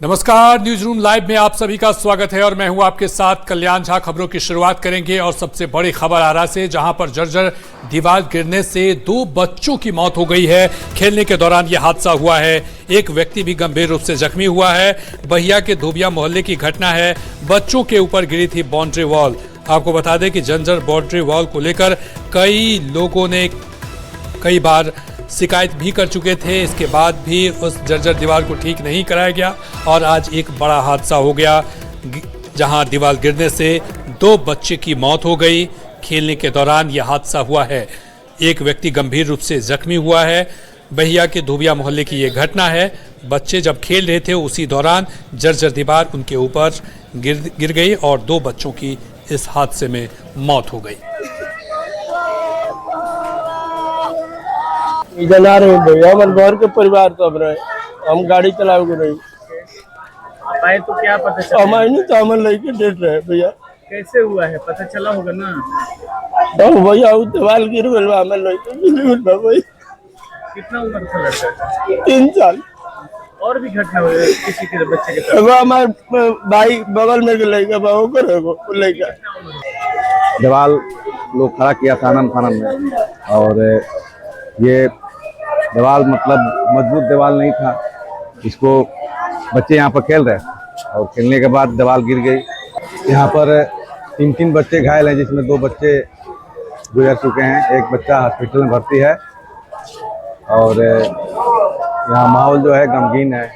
नमस्कार, news room live में आप सभी का स्वागत है और मैं हूं आपके साथ कल्याण झा। खबरों की शुरुआत करेंगे और सबसे बड़ी खबर आरा से, जहां पर जर्जर दीवार गिरने से 2 बच्चों की मौत हो गई है। खेलने के दौरान यह हादसा हुआ है। एक व्यक्ति भी गंभीर रूप से जख्मी हुआ है। बहिया के धोबिया मोहल्ले की घटना है। बच्चों के ऊपर गिरी थी बाउंड्री वॉल। आपको बता दें कि जर्जर बाउंड्री वॉल को लेकर कई लोगों ने कई बार शिकायत भी कर चुके थे। इसके बाद भी उस जर्जर दीवार को ठीक नहीं कराया गया और आज एक बड़ा हादसा हो गया, जहां दीवार गिरने से 2 बच्चे की मौत हो गई। खेलने के दौरान यह हादसा हुआ है। एक व्यक्ति गंभीर रूप से जख्मी हुआ है। बहिया के धोबिया मोहल्ले की ये घटना है। बच्चे जब खेल रहे थे उसी दौरान जर्जर दीवार उनके ऊपर गिर गई और 2 बच्चों की इस हादसे में मौत हो गई। जना रहे भैया, हमारे घर के परिवार सब रहे, हम गाड़ी चलाओ नहीं आए तो क्या पता चला? हमारे नहीं तो हमारे लड़के डेट रहे भैया। कैसे हुआ है पता चला होगा ना? तो भैया वो दीवार गिर गए, हमारे लड़के भाई। कितना उम्र था लड़का? 3 साल। और भी घटना हुई किसी के बच्चे के साथ? वो हमारे भाई बगल में लड़का वो करेगा लड़का। दीवार लोग खड़ा किया था आनंद फानन में, और ये दीवार मतलब मजबूत दीवार नहीं था। इसको बच्चे यहाँ पर खेल रहे और खेलने के बाद दीवार गिर गई। यहाँ पर 3 बच्चे घायल हैं, जिसमें 2 बच्चे गुजर चुके हैं। एक बच्चा हॉस्पिटल में भर्ती है और यहाँ माहौल जो है गमगीन है।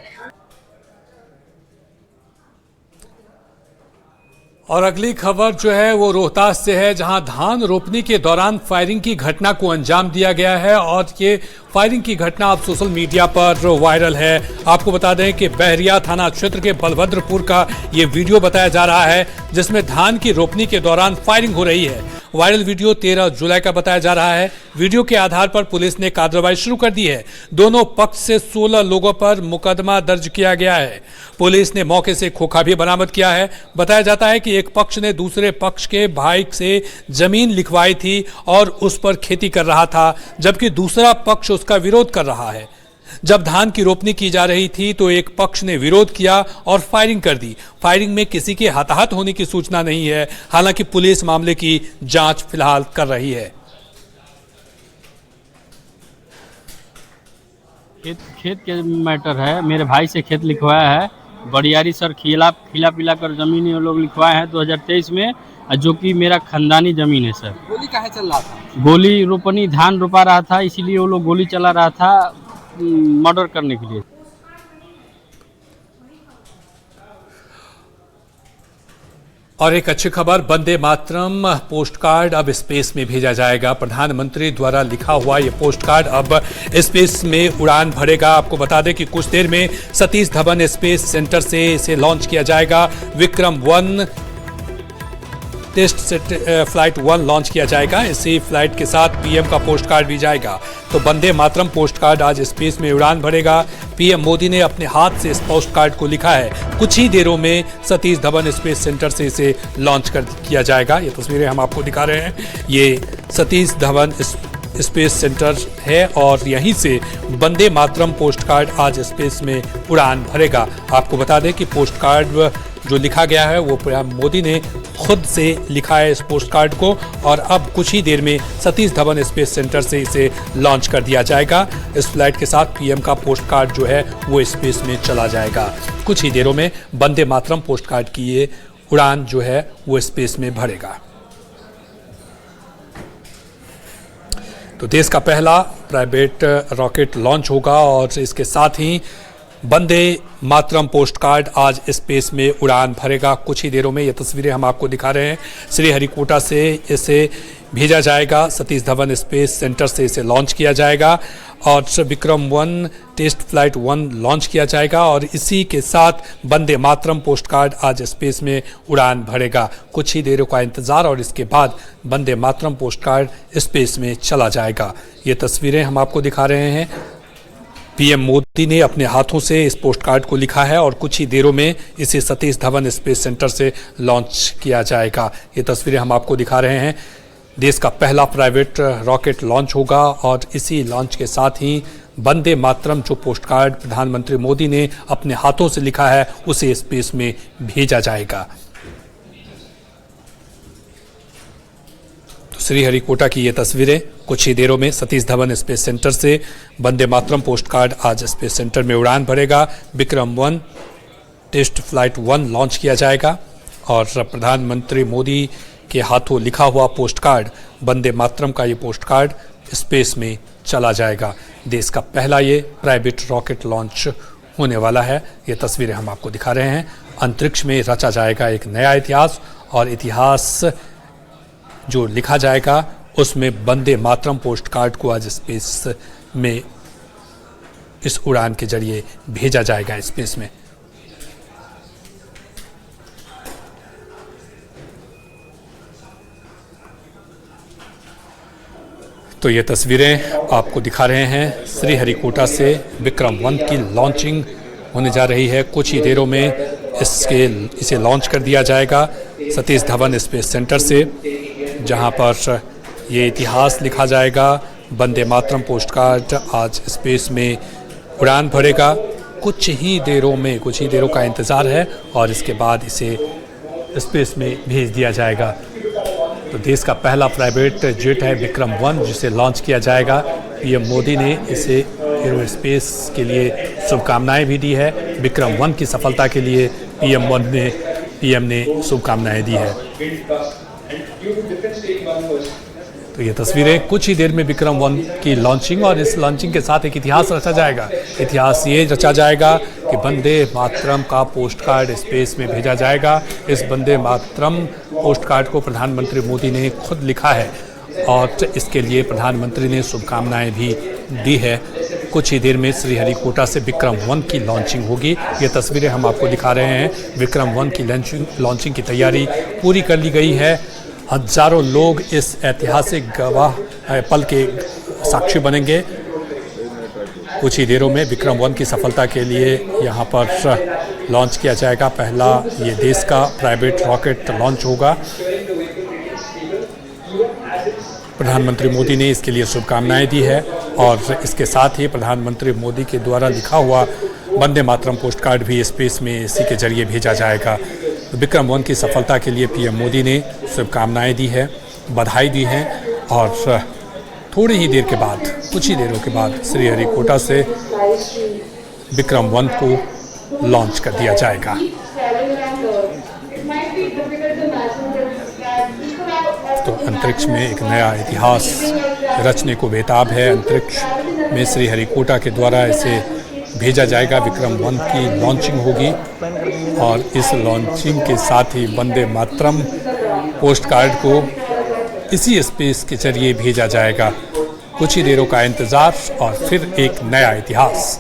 और अगली खबर जो है वो रोहतास से है, जहां धान रोपनी के दौरान फायरिंग की घटना को अंजाम दिया गया है और ये फायरिंग की घटना अब सोशल मीडिया पर वायरल है। आपको बता दें कि बहरिया थाना क्षेत्र के बलभद्रपुर का ये वीडियो बताया जा रहा है, जिसमें धान की रोपनी के दौरान फायरिंग हो रही है। वायरल वीडियो 13 जुलाई का बताया जा रहा है। वीडियो के आधार पर पुलिस ने कार्रवाई शुरू कर दी है। दोनों पक्ष से 16 लोगों पर मुकदमा दर्ज किया गया है। पुलिस ने मौके से खोखा भी बरामद किया है। बताया जाता है कि एक पक्ष ने दूसरे पक्ष के भाई से जमीन लिखवाई थी और उस पर खेती कर रहा था, जबकि दूसरा पक्ष उसका विरोध कर रहा है। जब धान की रोपनी की जा रही थी तो एक पक्ष ने विरोध किया और फायरिंग कर दी। फायरिंग में किसी के हताहत होने की सूचना नहीं है। हालांकि पुलिस मामले की जांच फिलहाल कर रही है। खेत के मैटर है। मेरे भाई से खेत लिखवाया है। बड़ियारी सर खिला पिला कर जमीन ये लोग लिखवाए हैं 2023 में, जो कि मेरा खानदानी जमीन है सर। गोली काहे चल रहा था? गोली रोपनी धान रोपा रहा था, इसीलिए वो लोग गोली चला रहा था मर्डर करने के लिए। और एक अच्छी खबर, वंदे मातरम पोस्ट कार्ड अब स्पेस में भेजा जाएगा। प्रधानमंत्री द्वारा लिखा हुआ ये पोस्ट कार्ड अब स्पेस में उड़ान भरेगा। आपको बता दें कि कुछ देर में सतीश धवन स्पेस सेंटर से इसे लॉन्च किया जाएगा। विक्रम 1 टेस्ट फ्लाइट 1 लॉन्च किया जाएगा। इसी फ्लाइट के साथ पीएम का पोस्ट कार्ड भी जाएगा। तो वंदे मातरम पोस्ट कार्ड आज स्पेस में उड़ान भरेगा। पीएम मोदी ने अपने हाथ से इस पोस्ट कार्ड को लिखा है। कुछ ही देरों में सतीश धवन स्पेस सेंटर से इसे लॉन्च किया जाएगा। ये तस्वीरें हम आपको दिखा रहे हैं। ये सतीश धवन स्पेस सेंटर है और यहीं से वंदे मातरम पोस्ट कार्ड आज स्पेस में उड़ान भरेगा। आपको बता दें कि पोस्ट कार्ड जो लिखा गया है वो पीएम मोदी ने खुद से लिखा है इस पोस्ट कार्ड को, और अब कुछ ही देर में सतीश धवन स्पेस सेंटर से इसे लॉन्च कर दिया जाएगा। इस फ्लाइट के साथ पीएम का पोस्ट कार्ड जो है वो स्पेस में चला जाएगा। कुछ ही देरों में वंदे मातरम पोस्ट कार्ड की ये उड़ान जो है वो स्पेस में भरेगा। तो देश का पहला प्राइवेट रॉकेट लॉन्च होगा और इसके साथ ही वंदे मातरम पोस्ट कार्ड आज स्पेस में उड़ान भरेगा। कुछ ही देरों में ये तस्वीरें हम आपको दिखा रहे हैं। श्रीहरिकोटा से इसे भेजा जाएगा। सतीश धवन स्पेस सेंटर से इसे लॉन्च किया जाएगा और विक्रम 1 टेस्ट फ्लाइट 1 लॉन्च किया जाएगा और इसी के साथ वंदे मातरम पोस्ट कार्ड आज स्पेस में उड़ान भरेगा। कुछ ही देरों का इंतजार और इसके बाद Vande Mataram post card space में चला जाएगा। ये तस्वीरें हम आपको दिखा रहे हैं। पीएम मोदी ने अपने हाथों से इस पोस्ट कार्ड को लिखा है और कुछ ही देरों में इसे सतीश धवन स्पेस सेंटर से लॉन्च किया जाएगा। ये तस्वीरें हम आपको दिखा रहे हैं। देश का पहला प्राइवेट रॉकेट लॉन्च होगा और इसी लॉन्च के साथ ही वंदे मातरम जो पोस्ट कार्ड प्रधानमंत्री मोदी ने अपने हाथों से लिखा है उसे स्पेस में भेजा जाएगा। तो श्रीहरिकोटा की ये तस्वीरें कुछ ही देरों में सतीश धवन स्पेस सेंटर से वंदे मातरम पोस्ट कार्ड आज स्पेस सेंटर में उड़ान भरेगा। विक्रम-1 टेस्ट फ्लाइट 1 लॉन्च किया जाएगा और प्रधानमंत्री मोदी के हाथों लिखा हुआ पोस्ट कार्ड वंदे मातरम का ये पोस्ट कार्ड स्पेस में चला जाएगा। देश का पहला ये प्राइवेट रॉकेट लॉन्च होने वाला है। ये तस्वीरें हम आपको दिखा रहे हैं। अंतरिक्ष में रचा जाएगा एक नया इतिहास और इतिहास जो लिखा जाएगा उसमें वंदे मातरम पोस्ट कार्ड को आज स्पेस में इस उड़ान के जरिए भेजा जाएगा स्पेस में। तो ये तस्वीरें आपको दिखा रहे हैं श्रीहरिकोटा से विक्रम-1 की लॉन्चिंग होने जा रही है। कुछ ही देरों में इसे लॉन्च कर दिया जाएगा सतीश धवन स्पेस सेंटर से, जहां पर ये इतिहास लिखा जाएगा। वंदे मातरम पोस्ट कार्ड आज स्पेस में उड़ान भरेगा। कुछ ही देरों का इंतज़ार है और इसके बाद इसे स्पेस में भेज दिया जाएगा। तो देश का पहला प्राइवेट जेट है विक्रम-1 जिसे लॉन्च किया जाएगा। पीएम मोदी ने इसे एरोस्पेस के लिए शुभकामनाएं भी दी है। विक्रम-1 की सफलता के लिए पीएम ने शुभकामनाएं दी है। तो ये तस्वीरें कुछ ही देर में विक्रम-1 की लॉन्चिंग और इस लॉन्चिंग के साथ एक इतिहास रचा जाएगा। इतिहास ये रचा जाएगा कि वंदे मातरम का पोस्ट कार्ड स्पेस में भेजा जाएगा। इस वंदे मातरम पोस्ट कार्ड को प्रधानमंत्री मोदी ने खुद लिखा है और इसके लिए प्रधानमंत्री ने शुभकामनाएं भी दी है। कुछ ही देर में श्रीहरिकोटा से विक्रम-1 की लॉन्चिंग होगी। ये तस्वीरें हम आपको दिखा रहे हैं। विक्रम-1 की लॉन्चिंग की तैयारी पूरी कर ली गई है। हजारों लोग इस ऐतिहासिक पल के साक्षी बनेंगे। कुछ ही देरों में विक्रम-1 की सफलता के लिए यहाँ पर लॉन्च किया जाएगा। पहला ये देश का प्राइवेट रॉकेट लॉन्च होगा। प्रधानमंत्री मोदी ने इसके लिए शुभकामनाएं दी है और इसके साथ ही प्रधानमंत्री मोदी के द्वारा लिखा हुआ वंदे मातरम पोस्ट कार्ड भी स्पेस में इसी के जरिए भेजा जाएगा। विक्रम-1 की सफलता के लिए पीएम मोदी ने शुभकामनाएं दी है, बधाई दी है और थोड़ी ही देर के बाद, कुछ ही देरों के बाद श्रीहरिकोटा से विक्रम-1 को लॉन्च कर दिया जाएगा। तो अंतरिक्ष में एक नया इतिहास रचने को बेताब है। अंतरिक्ष में श्रीहरिकोटा के द्वारा इसे भेजा जाएगा। विक्रम-1 की लॉन्चिंग होगी और इस लॉन्चिंग के साथ ही वंदे मातरम पोस्ट कार्ड को इसी स्पेस के जरिए भेजा जाएगा। कुछ ही देरों का इंतज़ार और फिर एक नया इतिहास।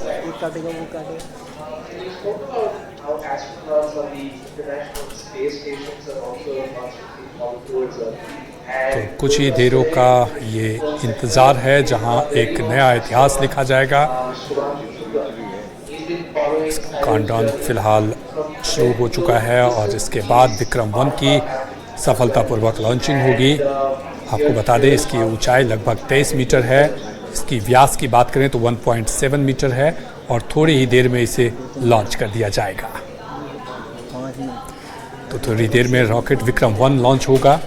तो कुछ ही देरों का ये इंतज़ार है जहां एक नया इतिहास लिखा जाएगा। काउंटडाउन फिलहाल शुरू हो चुका है और इसके बाद विक्रम-1 की सफलतापूर्वक लॉन्चिंग होगी। आपको बता दें इसकी ऊंचाई लगभग 23 मीटर है। इसकी व्यास की बात करें तो 1.7 मीटर है और थोड़ी ही देर में इसे लॉन्च कर दिया जाएगा। तो थोड़ी देर में रॉकेट विक्रम-1 लॉन्च होगा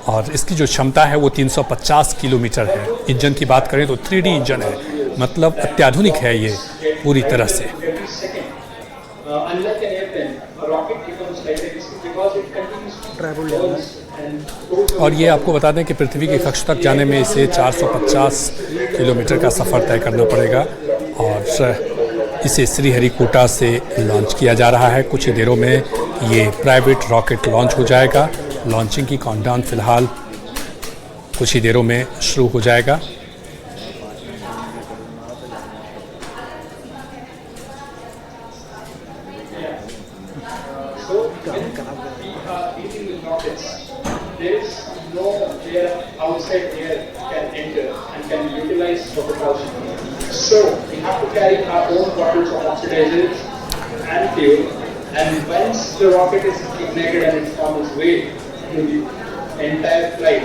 और इसकी जो क्षमता है वो 350 किलोमीटर है। इंजन की बात करें तो 3D इंजन है, मतलब अत्याधुनिक है ये पूरी तरह से। और ये आपको बता दें कि पृथ्वी की कक्ष तक जाने में इसे 450 किलोमीटर का सफ़र तय करना पड़ेगा और इसे श्रीहरिकोटा से लॉन्च किया जा रहा है। कुछ ही देरों में ये प्राइवेट रॉकेट लॉन्च हो जाएगा। लॉन्चिंग की काउंटडाउन फिलहाल कुछ ही देरों में शुरू हो जाएगा। So we have to carry our own bottles of oxidizers and fuel, and once the rocket is ignited and it's on its way to the entire flight.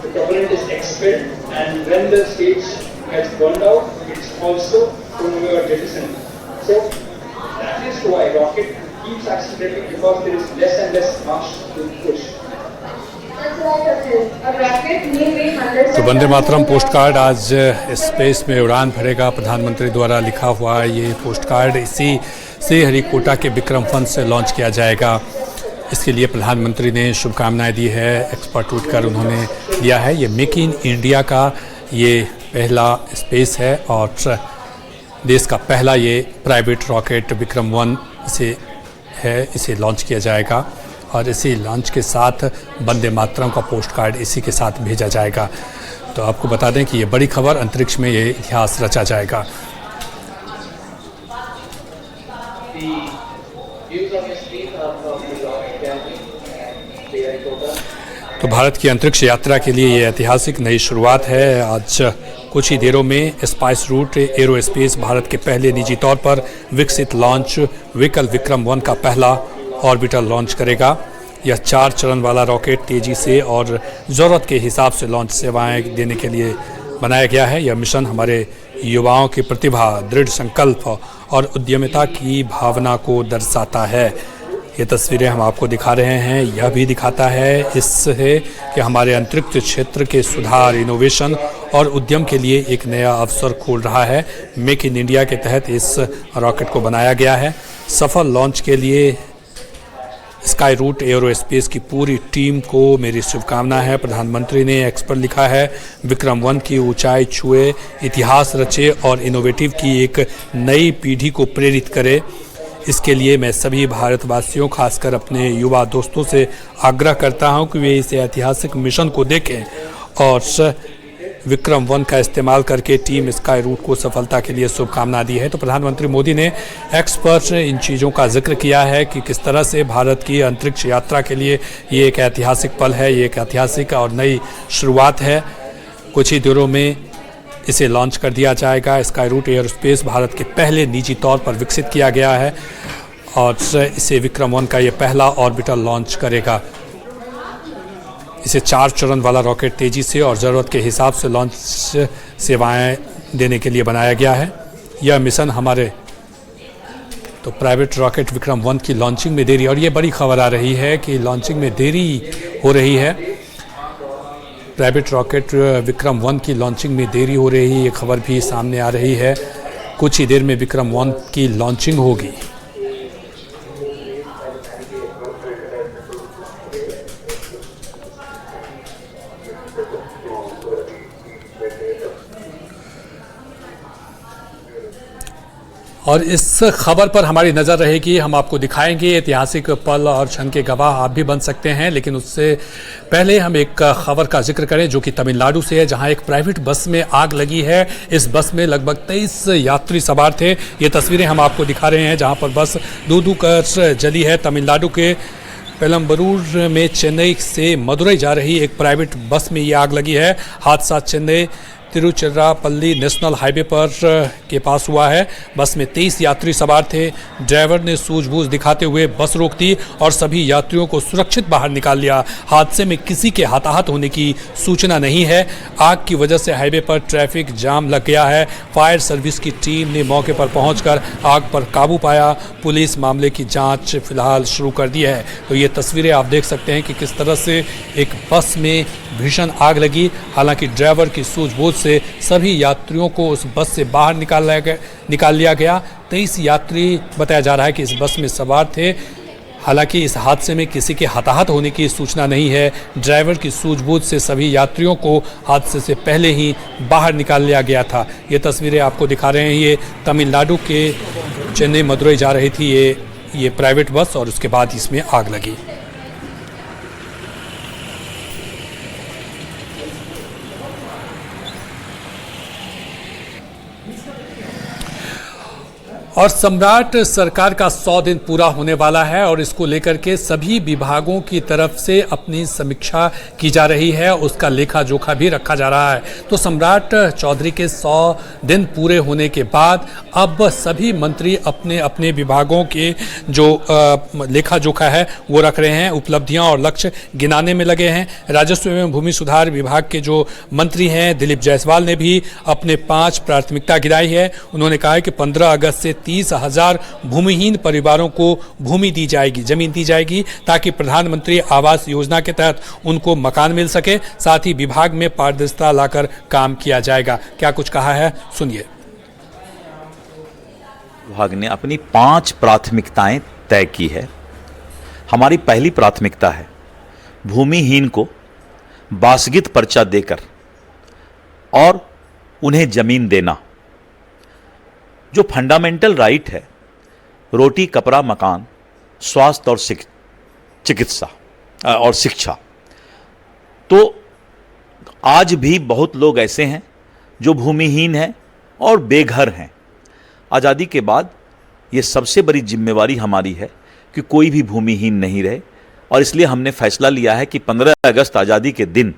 The propellant is expelled, and when the stage gets burned out, it's also thrown away or jettisoned. So that is why rocket keeps accelerating, because there is less and less mass to push. तो Vande Mataram post card आज space में उड़ान भरेगा। प्रधानमंत्री द्वारा लिखा हुआ ये पोस्ट कार्ड इसी श्रीहरिकोटा के विक्रम वन से लॉन्च किया जाएगा। इसके लिए प्रधानमंत्री ने शुभकामनाएं दी है। एक्सपर्ट ट्वीट कर उन्होंने दिया है। ये मेक इन इंडिया का ये पहला स्पेस है और देश का पहला ये प्राइवेट रॉकेट विक्रम वन इसे लॉन्च किया जाएगा और इसी लॉन्च के साथ वंदे मातरम का पोस्ट कार्ड इसी के साथ भेजा जाएगा। तो आपको बता दें कि ये बड़ी खबर, अंतरिक्ष में ये इतिहास रचा जाएगा। तो भारत की अंतरिक्ष यात्रा के लिए ये ऐतिहासिक नई शुरुआत है। आज कुछ ही देरों में स्पाइस रूट एरोस्पेस भारत के पहले निजी तौर पर विकसित लॉन्च व्हीकल विक्रम वन का पहला ऑर्बिटर लॉन्च करेगा। यह 4 चरण वाला रॉकेट तेजी से और ज़रूरत के हिसाब से लॉन्च सेवाएं देने के लिए बनाया गया है। यह मिशन हमारे युवाओं की प्रतिभा, दृढ़ संकल्प और उद्यमिता की भावना को दर्शाता है। ये तस्वीरें हम आपको दिखा रहे हैं। यह भी दिखाता है इससे कि हमारे अंतरिक्ष क्षेत्र के सुधार, इनोवेशन और उद्यम के लिए एक नया अवसर खोल रहा है। मेक इन इंडिया के तहत इस रॉकेट को बनाया गया है। सफल लॉन्च के लिए स्काई रूट एरोस्पेस की पूरी टीम को मेरी शुभकामना है। प्रधानमंत्री ने एक्स पर लिखा है, विक्रम वन की ऊंचाई छुए, इतिहास रचे और इनोवेटिव की एक नई पीढ़ी को प्रेरित करे। इसके लिए मैं सभी भारतवासियों, खासकर अपने युवा दोस्तों से आग्रह करता हूं कि वे इस ऐतिहासिक मिशन को देखें और विक्रम वन का इस्तेमाल करके टीम स्काई रूट को सफलता के लिए शुभकामना दी है। तो प्रधानमंत्री मोदी ने एक्स पर इन चीज़ों का जिक्र किया है कि किस तरह से भारत की अंतरिक्ष यात्रा के लिए ये एक ऐतिहासिक पल है, ये एक ऐतिहासिक और नई शुरुआत है। कुछ ही दिनों में इसे लॉन्च कर दिया जाएगा। स्काई रूट एयरस्पेस भारत के पहले निजी तौर पर विकसित किया गया है और इसे विक्रम वन का ये पहला ऑर्बिटर लॉन्च करेगा। इसे 4 चरण वाला रॉकेट तेजी से और ज़रूरत के हिसाब से लॉन्च सेवाएं देने के लिए बनाया गया है। यह मिशन हमारे तो प्राइवेट रॉकेट विक्रम वन की लॉन्चिंग में देरी, और ये बड़ी खबर आ रही है कि लॉन्चिंग में देरी हो रही है। प्राइवेट रॉकेट विक्रम वन की लॉन्चिंग में देरी हो रही है, ये खबर भी सामने आ रही है। कुछ ही देर में विक्रम वन की लॉन्चिंग होगी। और इस खबर पर हमारी नज़र रहेगी। हम आपको दिखाएंगे ऐतिहासिक पल और क्षण के गवाह आप भी बन सकते हैं, लेकिन उससे पहले हम एक खबर का जिक्र करें जो कि तमिलनाडु से है, जहां एक प्राइवेट बस में आग लगी है। इस बस में लगभग 23 यात्री सवार थे। ये तस्वीरें हम आपको दिखा रहे हैं जहां पर बस दू कर जली है। तमिलनाडु के पेलम्बरूर में चेन्नई से मदुरई जा रही एक प्राइवेट बस में ये आग लगी है। हादसा चेन्नई तिरुचिरापल्ली नेशनल हाईवे पर के पास हुआ है। बस में 23 यात्री सवार थे। ड्राइवर ने सूझबूझ दिखाते हुए बस रोक दी और सभी यात्रियों को सुरक्षित बाहर निकाल लिया। हादसे में किसी के हताहत होने की सूचना नहीं है। आग की वजह से हाईवे पर ट्रैफिक जाम लग गया है। फायर सर्विस की टीम ने मौके पर पहुंचकर आग पर काबू पाया। पुलिस मामले की जांच फिलहाल शुरू कर दी है। तो ये तस्वीरें आप देख सकते हैं कि किस तरह से एक बस में भीषण आग लगी। हालांकि ड्राइवर की सूझबूझ से सभी यात्रियों को उस बस से बाहर निकाल लिया गया। 23 यात्री बताया जा रहा है कि इस बस में सवार थे। हालांकि इस हादसे में किसी के हताहत होने की सूचना नहीं है। ड्राइवर की सूझबूझ से सभी यात्रियों को हादसे से पहले ही बाहर निकाल लिया गया था। ये तस्वीरें आपको दिखा रहे हैं। ये तमिलनाडु के चेन्नई मदुरई जा रही थी ये प्राइवेट बस और उसके बाद इसमें आग लगी। और सम्राट सरकार का 100 दिन पूरा होने वाला है और इसको लेकर के सभी विभागों की तरफ से अपनी समीक्षा की जा रही है, उसका लेखा जोखा भी रखा जा रहा है। तो सम्राट चौधरी के 100 दिन पूरे होने के बाद अब सभी मंत्री अपने अपने विभागों के जो लेखा जोखा है वो रख रहे हैं, उपलब्धियां और लक्ष्य गिनाने में लगे हैं। राजस्व एवं भूमि सुधार विभाग के जो मंत्री हैं दिलीप जायसवाल ने भी अपने 5 प्राथमिकता गिनाई है। उन्होंने कहा है कि 15 अगस्त से 30,000 भूमिहीन परिवारों को भूमि दी जाएगी, जमीन दी जाएगी, ताकि प्रधानमंत्री आवास योजना के तहत उनको मकान मिल सके। साथ ही विभाग में पारदर्शिता लाकर काम किया जाएगा। क्या कुछ कहा है, सुनिए। विभाग ने अपनी 5 प्राथमिकताएं तय की है। हमारी पहली प्राथमिकता है भूमिहीन को बासगित पर्चा देकर और उन्हें जमीन देना। जो फंडामेंटल राइट है, रोटी, कपड़ा, मकान, स्वास्थ्य और चिकित्सा और शिक्षा, तो आज भी बहुत लोग ऐसे हैं जो भूमिहीन हैं और बेघर हैं। आज़ादी के बाद ये सबसे बड़ी जिम्मेवारी हमारी है कि कोई भी भूमिहीन नहीं रहे, और इसलिए हमने फैसला लिया है कि 15 अगस्त आज़ादी के दिन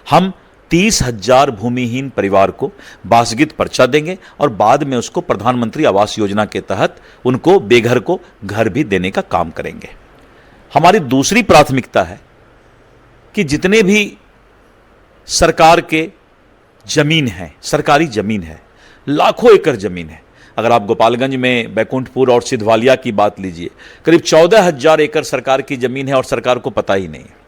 हम 30,000 भूमिहीन परिवार को बासगित पर्चा देंगे और बाद में उसको प्रधानमंत्री आवास योजना के तहत उनको बेघर को घर भी देने का काम करेंगे। हमारी दूसरी प्राथमिकता है कि जितने भी सरकार के जमीन है, सरकारी जमीन है, लाखों एकड़ जमीन है। अगर आप गोपालगंज में बैकुंठपुर और सिधवालिया की बात लीजिए, करीब 14,000 एकड़ सरकार की जमीन है और सरकार को पता ही नहीं है।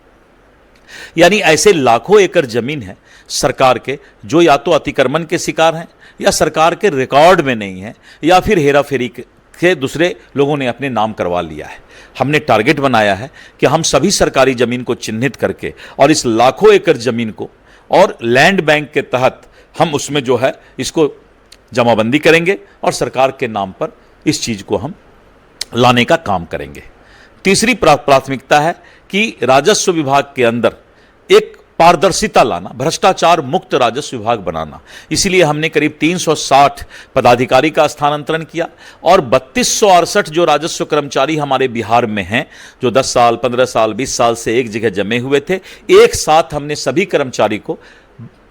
यानी ऐसे लाखों एकड़ जमीन है सरकार के, जो या तो अतिक्रमण के शिकार हैं, या सरकार के रिकॉर्ड में नहीं है, या फिर हेराफेरी के दूसरे लोगों ने अपने नाम करवा लिया है। हमने टारगेट बनाया है कि हम सभी सरकारी जमीन को चिन्हित करके और इस लाखों एकड़ जमीन को और लैंड बैंक के तहत हम उसमें जो है इसको जमाबंदी करेंगे और सरकार के नाम पर इस चीज को हम लाने का काम करेंगे। तीसरी प्राथमिकता है कि राजस्व विभाग के अंदर एक पारदर्शिता लाना, भ्रष्टाचार मुक्त राजस्व विभाग बनाना। इसीलिए हमने करीब 360 पदाधिकारी का स्थानांतरण किया और 3268 जो राजस्व कर्मचारी हमारे बिहार में हैं, जो 10 साल, 15 साल, 20 साल से एक जगह जमे हुए थे, एक साथ हमने सभी कर्मचारी को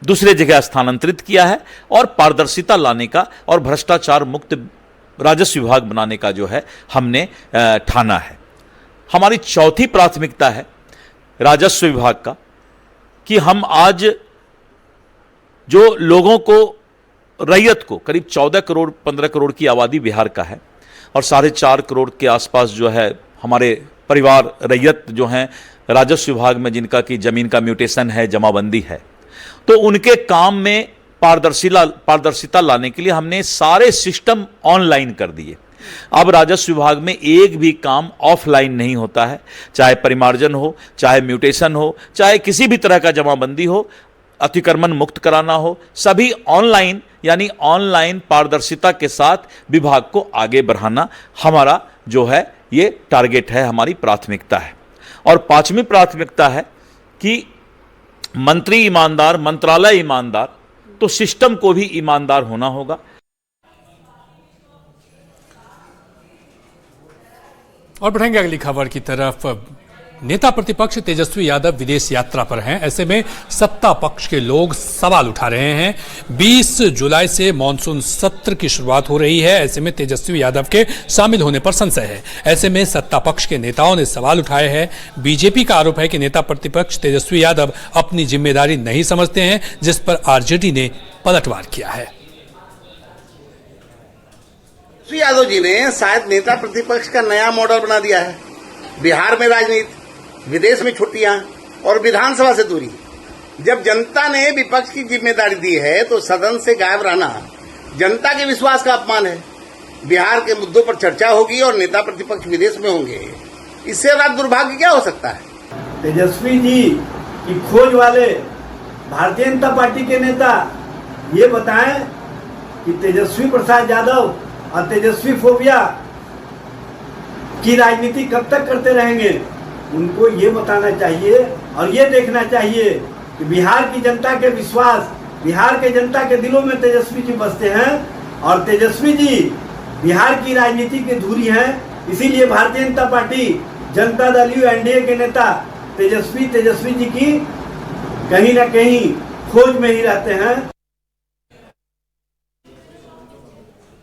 दूसरे जगह स्थानांतरित किया है और पारदर्शिता लाने का और भ्रष्टाचार मुक्त राजस्व विभाग बनाने का जो है हमने ठाना है। हमारी चौथी प्राथमिकता है राजस्व विभाग का कि हम आज जो लोगों को, रैयत को, करीब 14 करोड़ 15 करोड़ की आबादी बिहार का है और 4.5 करोड़ के आसपास जो है हमारे परिवार रैयत जो हैं राजस्व विभाग में, जिनका की जमीन का म्यूटेशन है, जमाबंदी है, तो उनके काम में पारदर्शिता लाने के लिए हमने सारे सिस्टम ऑनलाइन कर दिए। अब राजस्व विभाग में एक भी काम ऑफलाइन नहीं होता है, चाहे परिमार्जन हो, चाहे म्यूटेशन हो, चाहे किसी भी तरह का जमाबंदी हो, अतिक्रमण मुक्त कराना हो, सभी ऑनलाइन, यानी ऑनलाइन पारदर्शिता के साथ विभाग को आगे बढ़ाना हमारा जो है ये टारगेट है, हमारी प्राथमिकता है। और 5वीं प्राथमिकता है कि मंत्री ईमानदार, मंत्रालय ईमानदार, तो सिस्टम को भी ईमानदार होना होगा। और बढ़ेंगे अगली खबर की तरफ। नेता प्रतिपक्ष तेजस्वी यादव विदेश यात्रा पर हैं। ऐसे में सत्ता पक्ष के लोग सवाल उठा रहे हैं। 20 जुलाई से मॉनसून सत्र की शुरुआत हो रही है। ऐसे में तेजस्वी यादव के शामिल होने पर संशय है। ऐसे में सत्ता पक्ष के नेताओं ने सवाल उठाए हैं। बीजेपी का आरोप है कि नेता प्रतिपक्ष तेजस्वी यादव अपनी जिम्मेदारी नहीं समझते हैं, जिस पर आरजेडी ने पलटवार किया है। तेजस्वी यादव जी ने शायद नेता प्रतिपक्ष का नया मॉडल बना दिया है। बिहार में राजनीति, विदेश में छुट्टियां और विधानसभा से दूरी। जब जनता ने विपक्ष की जिम्मेदारी दी है तो सदन से गायब रहना जनता के विश्वास का अपमान है। बिहार के मुद्दों पर चर्चा होगी और नेता प्रतिपक्ष विदेश में होंगे, इससे बड़ा दुर्भाग्य क्या हो सकता है। तेजस्वी जी की खोज वाले भारतीय जनता पार्टी के नेता ये बताएं कि तेजस्वी प्रसाद यादव और तेजस्वी फोबिया की राजनीति कब तक करते रहेंगे। उनको ये बताना चाहिए और ये देखना चाहिए कि बिहार की जनता के विश्वास, बिहार के जनता के दिलों में तेजस्वी जी बसते हैं और तेजस्वी जी बिहार की राजनीति की धुरी हैं। इसीलिए Bharatiya Janata party Janata Dal you NDA के नेता तेजस्वी जी की कहीं ना कहीं खोज में ही रहते हैं।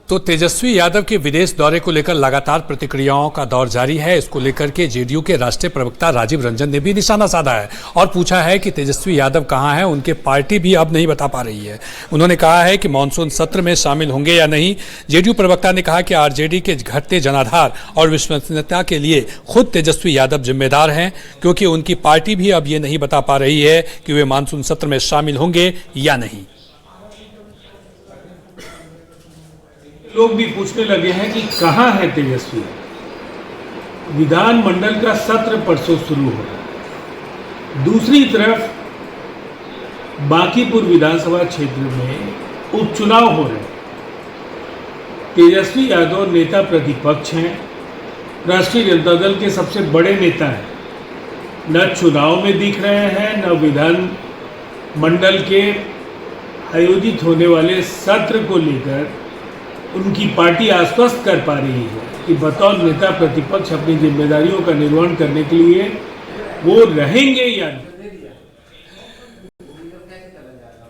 तो तेजस्वी यादव के विदेश दौरे को लेकर लगातार प्रतिक्रियाओं का दौर जारी है। इसको लेकर के जेडीयू के राष्ट्रीय प्रवक्ता राजीव रंजन ने भी निशाना साधा है और पूछा है कि तेजस्वी यादव कहां हैं। उनके पार्टी भी अब नहीं बता पा रही है। उन्होंने कहा है कि मानसून सत्र में शामिल होंगे या नहीं। जेडीयू प्रवक्ता ने कहा कि आरजेडी के घटते जनाधार और विश्वसनीयता के लिए खुद तेजस्वी यादव जिम्मेदार हैं, क्योंकि उनकी पार्टी भी अब ये नहीं बता पा रही है कि वे मानसून सत्र में शामिल होंगे या नहीं। लोग भी पूछने लगे हैं कि कहां है तेजस्वी। विधानमंडल का सत्र परसों शुरू हो रहा। दूसरी तरफ बांकीपुर विधानसभा क्षेत्र में उपचुनाव हो रहे। तेजस्वी यादव नेता प्रतिपक्ष हैं, राष्ट्रीय जनता दल के सबसे बड़े नेता हैं। न चुनाव में दिख रहे हैं, न विधानमंडल के आयोजित होने वाले सत्र को लेकर उनकी पार्टी आश्वस्त कर पा रही है कि बतौर नेता प्रतिपक्ष अपनी जिम्मेदारियों का निर्वहन करने के लिए वो रहेंगे या नहीं।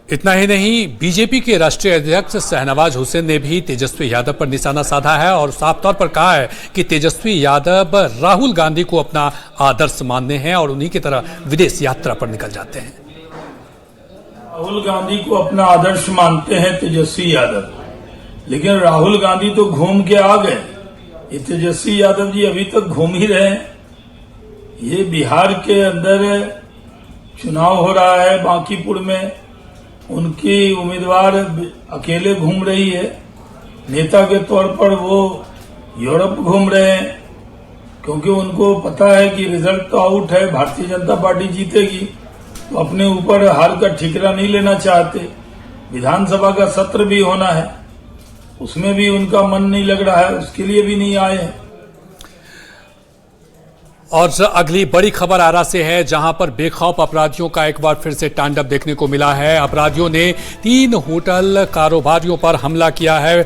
इतना ही नहीं, बीजेपी के राष्ट्रीय अध्यक्ष शाहनवाज हुसैन ने भी तेजस्वी यादव पर निशाना साधा है और साफ तौर पर कहा है कि तेजस्वी यादव राहुल गांधी को अपना आदर्श मानते हैं और उन्हीं की तरह विदेश यात्रा पर निकल जाते हैं। राहुल गांधी को अपना आदर्श मानते हैं तेजस्वी यादव, लेकिन राहुल गांधी तो घूम के आ गए। ये तेजस्वी यादव जी अभी तक घूम ही रहे हैं। ये बिहार के अंदर चुनाव हो रहा है, बांकीपुर में उनकी उम्मीदवार अकेले घूम रही है। नेता के तौर पर वो यूरोप घूम रहे हैं, क्योंकि उनको पता है कि रिजल्ट तो आउट है, भारतीय जनता पार्टी जीतेगी, तो अपने ऊपर हार का ठिकरा नहीं लेना चाहते। विधानसभा का सत्र भी होना है, उसमें भी उनका मन नहीं लग रहा है, उसके लिए भी नहीं आए हैं। और अगली बड़ी खबर आरा से है, जहां पर बेखौफ अपराधियों का एक बार फिर से तांडव देखने को मिला है। अपराधियों ने 3 होटल कारोबारियों पर हमला किया है।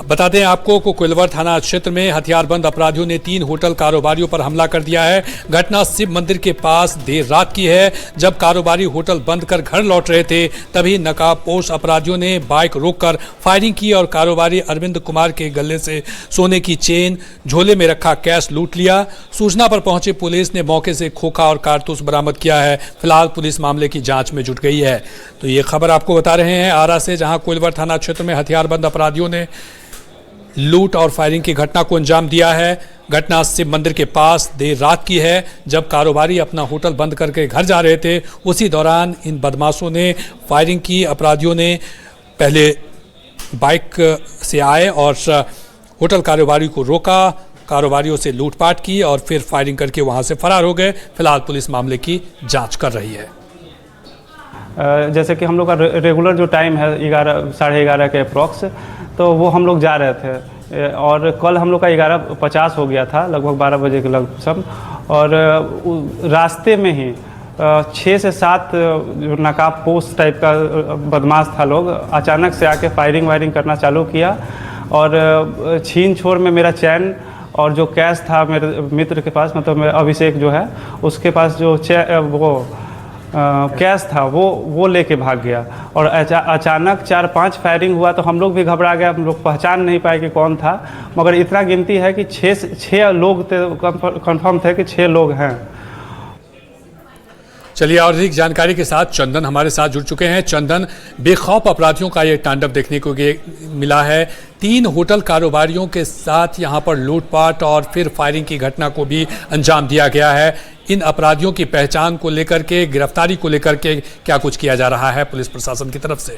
बता दें आपको को कोइलवर थाना क्षेत्र में हथियारबंद अपराधियों ने 3 होटल कारोबारियों पर हमला कर दिया है। घटना शिव मंदिर के पास देर रात की है। जब कारोबारी होटल बंद कर घर लौट रहे थे, तभी नकाबपोश अपराधियों ने बाइक रोककर फायरिंग की और कारोबारी अरविंद कुमार के गले से सोने की चेन, झोले में रखा कैश लूट लिया। सूचना पर पहुंची पुलिस ने मौके से खोखा और कारतूस बरामद किया है। फिलहाल पुलिस मामले की जांच में जुट गई है। तो ये खबर आपको बता रहे हैं आरा से, जहां कोइलवर थाना क्षेत्र में हथियारबंद अपराधियों ने लूट और फायरिंग की घटना को अंजाम दिया है। घटना शिव मंदिर के पास देर रात की है, जब कारोबारी अपना होटल बंद करके घर जा रहे थे। उसी दौरान इन बदमाशों ने फायरिंग की। अपराधियों ने पहले बाइक से आए और होटल कारोबारी को रोका, कारोबारियों से लूटपाट की और फिर फायरिंग करके वहां से फरार हो गए। फिलहाल पुलिस मामले की जांच कर रही है। जैसे कि हम लोग का रेगुलर जो टाइम है 11 साढ़े 11 के अप्रॉक्स, तो वो हम लोग जा रहे थे और कल हम लोग का 11:50 हो गया था, लगभग 12 बजे के लगभग। और रास्ते में ही 6 से 7 जो नकाबपोश टाइप का बदमाश था लोग, अचानक से आके फायरिंग वायरिंग करना चालू किया और छीन छोड़ में मेरा चैन और जो कैश था मेरे मित्र के पास, मतलब मेरा अभिषेक जो है उसके पास जो कैश था वो लेके भाग गया। और अचानक 4-5 फायरिंग हुआ तो हम लोग भी घबरा गए। हम लोग पहचान नहीं पाए कि कौन था, मगर इतना गिनती है कि 6 लोग थे, कंफर्म थे कि 6 लोग हैं। चलिए और अधिक जानकारी के साथ चंदन हमारे साथ जुड़ चुके हैं। चंदन, बेखौफ अपराधियों का ये तांडव देखने को मिला है। 3 होटल कारोबारियों के साथ यहाँ पर लूटपाट और फिर फायरिंग की घटना को भी अंजाम दिया गया है। इन अपराधियों की पहचान को लेकर के, गिरफ्तारी को लेकर के क्या कुछ किया जा रहा है पुलिस प्रशासन की तरफ से?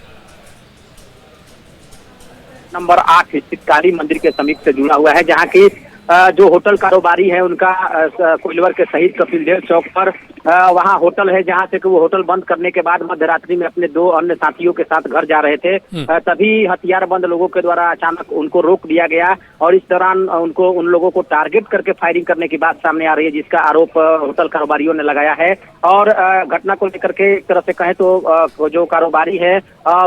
नंबर 8 स्थित काली मंदिर के समीप से जुड़ा हुआ है, जहाँ की जो होटल कारोबारी है उनका कोइलवर के शहीद कपिल देव चौक पर वहाँ होटल है, जहाँ से कि वो होटल बंद करने के बाद मध्य रात्रि में अपने 2 अन्य साथियों के साथ घर जा रहे थे। तभी हथियारबंद लोगों के द्वारा अचानक उनको रोक दिया गया और इस दौरान उन लोगों को टारगेट करके फायरिंग करने की बात सामने आ रही है, जिसका आरोप होटल कारोबारियों ने लगाया है। और घटना को लेकर के एक तरह से कहें तो जो कारोबारी है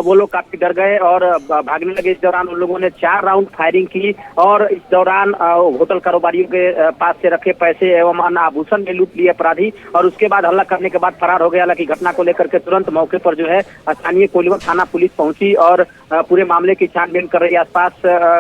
वो लोग काफी डर गए और भागने लगे। इस दौरान उन लोगों ने 4 राउंड फायरिंग की और इस दौरान होटल कारोबारियों के पास से रखे पैसे एवं अन्य आभूषण में लूट लिए अपराधी और उसके बाद हमला करने के बाद फरार हो गया। हालांकि घटना को लेकर के तुरंत मौके पर जो है स्थानीय कोइलवर थाना पुलिस पहुंची और पूरे मामले की छानबीन कर रही है। आसपास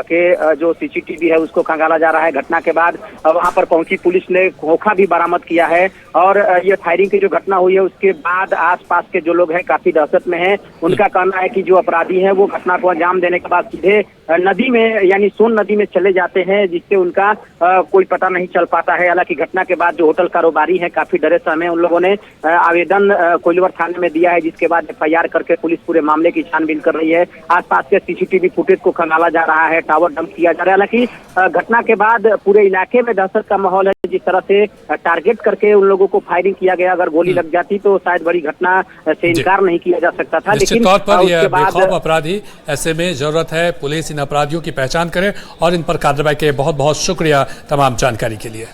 के जो सीसीटीवी है उसको खंगाला जा रहा है। घटना के बाद वहां पर पहुंची पुलिस ने खोखा भी बरामद किया है और ये फायरिंग की जो घटना हुई है उसके बाद आसपास के जो लोग हैं काफी दहशत में हैं। उनका कहना है कि जो अपराधी हैं वो घटना को अंजाम देने के बाद सीधे नदी में यानी सोन नदी में चले जाते हैं, जिससे उनका कोई पता नहीं चल पाता है। हालांकि घटना के बाद जो होटल कारोबारी हैं काफी डरे सहमे उन लोगों ने आवेदन कोइलवर थाने में दिया है, जिसके बाद FIR करके पुलिस पूरे मामले की छानबीन कर रही है। आसपास के सीसीटीवी फुटेज को खंगाला जा रहा है, टावर डंप किया जा रहा है। हालांकि घटना के बाद पूरे इलाके में दहशत का माहौल है। जिस तरह से टारगेट करके उन लोगों को फायरिंग किया गया, अगर गोली लग जाती तो शायद बड़ी घटना से इनकार नहीं किया जा सकता था। निश्चित तौर पर यह बेखौफ अपराधी, ऐसे में जरूरत है पुलिस इन अपराधियों की पहचान करे और इन पर कार्रवाई के। बहुत बहुत शुक्रिया तमाम जानकारी के लिए।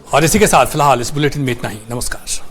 और इसी के साथ फिलहाल इस बुलेटिन में इतना ही। नमस्कार।